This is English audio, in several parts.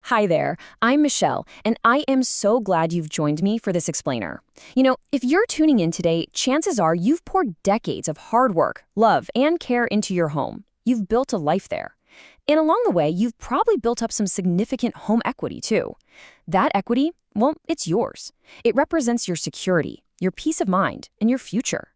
Hi there, I'm Michelle, and I am so glad you've joined me for this explainer. If you're tuning in today, chances are you've poured decades of hard work, love, and care into your home. You've built a life there. And along the way, you've probably built up some significant home equity, too. That equity, well, it's yours. It represents your security, your peace of mind, and your future.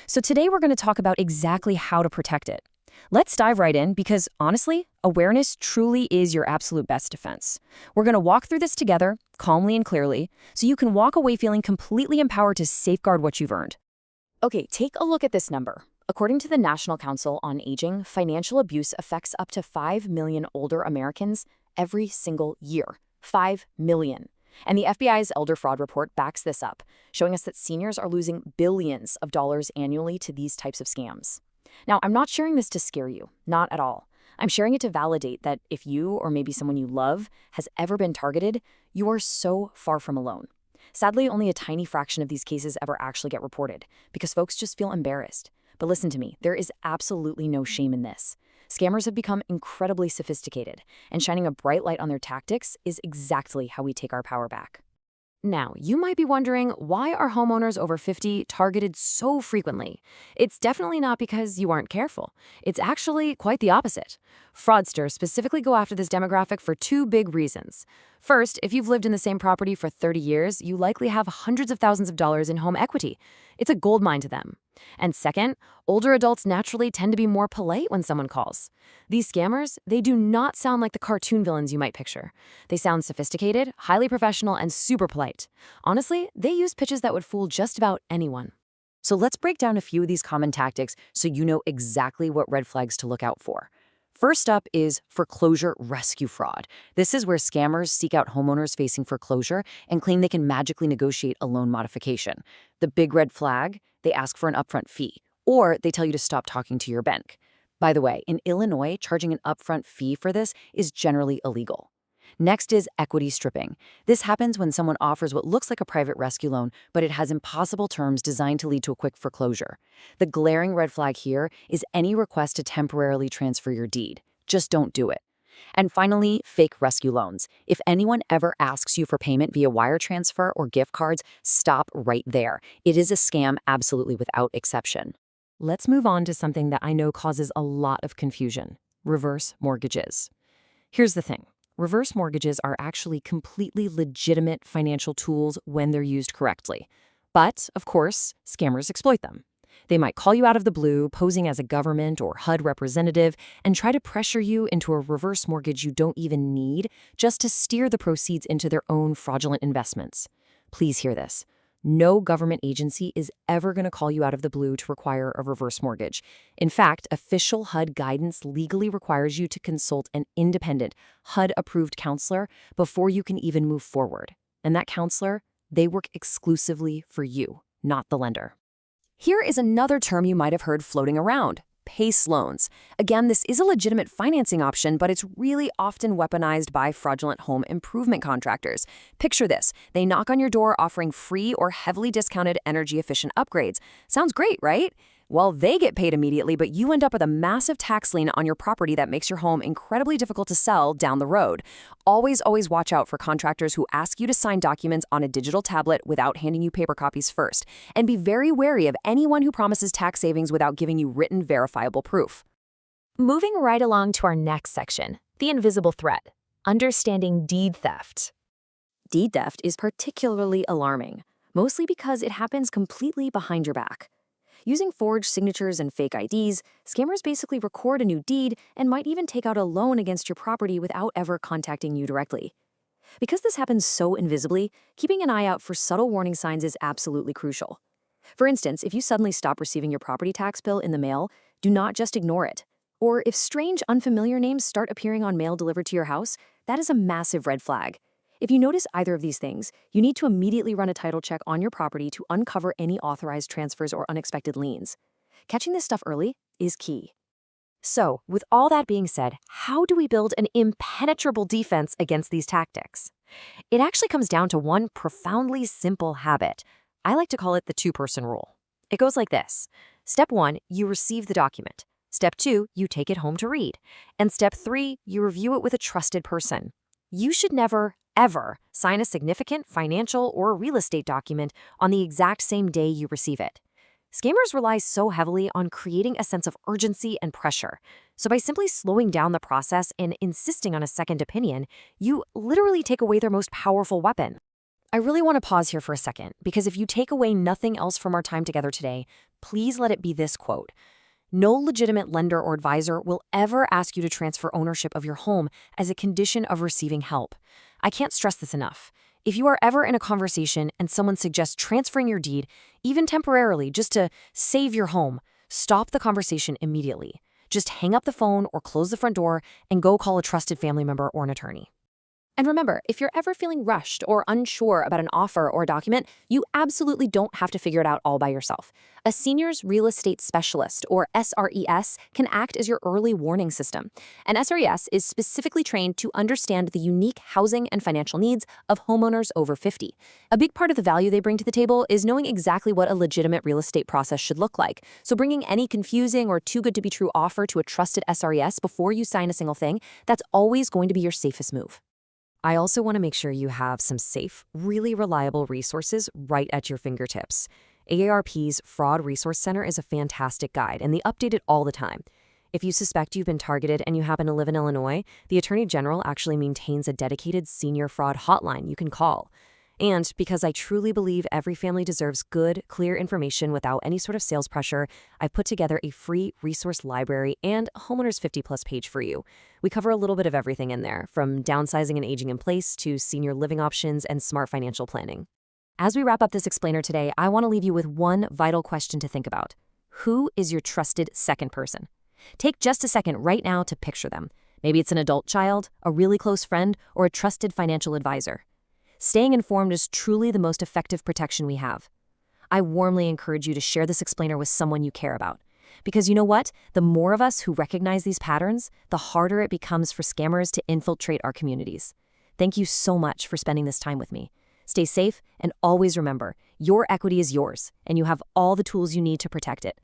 So today we're going to talk about exactly how to protect it. Let's dive right in because, honestly, awareness truly is your absolute best defense. We're going to walk through this together, calmly and clearly, so you can walk away feeling completely empowered to safeguard what you've earned. Okay, take a look at this number. According to the National Council on Aging, financial abuse affects up to 5 million older Americans every single year. 5 million. And the FBI's Elder Fraud Report backs this up, showing us that seniors are losing billions of dollars annually to these types of scams. Now, I'm not sharing this to scare you, not at all. I'm sharing it to validate that if you or maybe someone you love has ever been targeted, you are so far from alone. Sadly, only a tiny fraction of these cases ever actually get reported because folks just feel embarrassed. But listen to me, there is absolutely no shame in this. Scammers have become incredibly sophisticated, and shining a bright light on their tactics is exactly how we take our power back. Now, you might be wondering, why are homeowners over 50 targeted so frequently? It's definitely not because you aren't careful. It's actually quite the opposite. Fraudsters specifically go after this demographic for two big reasons. First, if you've lived in the same property for 30 years, you likely have hundreds of thousands of dollars in home equity. It's a goldmine to them. And second, older adults naturally tend to be more polite when someone calls. These scammers, they do not sound like the cartoon villains you might picture. They sound sophisticated, highly professional, and super polite. Honestly, they use pitches that would fool just about anyone. So let's break down a few of these common tactics so you know exactly what red flags to look out for. First up is foreclosure rescue fraud. This is where scammers seek out homeowners facing foreclosure and claim they can magically negotiate a loan modification. The big red flag, they ask for an upfront fee, or they tell you to stop talking to your bank. By the way, in Illinois, charging an upfront fee for this is generally illegal. Next is equity stripping. This happens when someone offers what looks like a private rescue loan, but it has impossible terms designed to lead to a quick foreclosure. The glaring red flag here is any request to temporarily transfer your deed. Just don't do it. And finally, fake rescue loans. If anyone ever asks you for payment via wire transfer or gift cards, stop right there. It is a scam absolutely without exception. Let's move on to something that I know causes a lot of confusion: reverse mortgages. Here's the thing. Reverse mortgages are actually completely legitimate financial tools when they're used correctly. But, of course, scammers exploit them. They might call you out of the blue, posing as a government or HUD representative, and try to pressure you into a reverse mortgage you don't even need just to steer the proceeds into their own fraudulent investments. Please hear this. No government agency is ever going to call you out of the blue to require a reverse mortgage. In fact, official HUD guidance legally requires you to consult an independent, HUD-approved counselor before you can even move forward. And that counselor, they work exclusively for you, not the lender. Here is another term you might have heard floating around: PACE loans. Again, this is a legitimate financing option, but it's really often weaponized by fraudulent home improvement contractors. Picture this. They knock on your door offering free or heavily discounted energy-efficient upgrades. Sounds great, right? Well, they get paid immediately, but you end up with a massive tax lien on your property that makes your home incredibly difficult to sell down the road. Always watch out for contractors who ask you to sign documents on a digital tablet without handing you paper copies first. And be very wary of anyone who promises tax savings without giving you written, verifiable proof. Moving right along to our next section, the invisible threat: understanding deed theft. Deed theft is particularly alarming, mostly because it happens completely behind your back. Using forged signatures and fake IDs, scammers basically record a new deed and might even take out a loan against your property without ever contacting you directly. Because this happens so invisibly, keeping an eye out for subtle warning signs is absolutely crucial. For instance, if you suddenly stop receiving your property tax bill in the mail, do not just ignore it. Or if strange, unfamiliar names start appearing on mail delivered to your house, that is a massive red flag. If you notice either of these things, you need to immediately run a title check on your property to uncover any authorized transfers or unexpected liens. Catching this stuff early is key. So, with all that being said, how do we build an impenetrable defense against these tactics? It actually comes down to one profoundly simple habit. I like to call it the two-person rule. It goes like this. Step 1, you receive the document. Step 2, you take it home to read. And Step 3, you review it with a trusted person. You should never, ever sign a significant financial or real estate document on the exact same day you receive it. Scammers rely so heavily on creating a sense of urgency and pressure. So by simply slowing down the process and insisting on a second opinion, you literally take away their most powerful weapon. I really want to pause here for a second, because if you take away nothing else from our time together today, please let it be this quote. No legitimate lender or advisor will ever ask you to transfer ownership of your home as a condition of receiving help. I can't stress this enough. If you are ever in a conversation and someone suggests transferring your deed, even temporarily, just to save your home, stop the conversation immediately. Just hang up the phone or close the front door and go call a trusted family member or an attorney. And remember, if you're ever feeling rushed or unsure about an offer or a document, you absolutely don't have to figure it out all by yourself. A seniors real estate specialist, or SRES, can act as your early warning system. An SRES is specifically trained to understand the unique housing and financial needs of homeowners over 50. A big part of the value they bring to the table is knowing exactly what a legitimate real estate process should look like. So bringing any confusing or too good to be true offer to a trusted SRES before you sign a single thing, that's always going to be your safest move. I also want to make sure you have some safe, really reliable resources right at your fingertips. AARP's Fraud Resource Center is a fantastic guide, and they update it all the time. If you suspect you've been targeted and you happen to live in Illinois, the Attorney General actually maintains a dedicated senior fraud hotline you can call. And because I truly believe every family deserves good, clear information without any sort of sales pressure, I've put together a free resource library and Homeowners 50+ page for you. We cover a little bit of everything in there, from downsizing and aging in place to senior living options and smart financial planning. As we wrap up this explainer today, I want to leave you with one vital question to think about. Who is your trusted second person? Take just a second right now to picture them. Maybe it's an adult child, a really close friend, or a trusted financial advisor. Staying informed is truly the most effective protection we have. I warmly encourage you to share this explainer with someone you care about. Because you know what? The more of us who recognize these patterns, the harder it becomes for scammers to infiltrate our communities. Thank you so much for spending this time with me. Stay safe, and always remember, your equity is yours, and you have all the tools you need to protect it.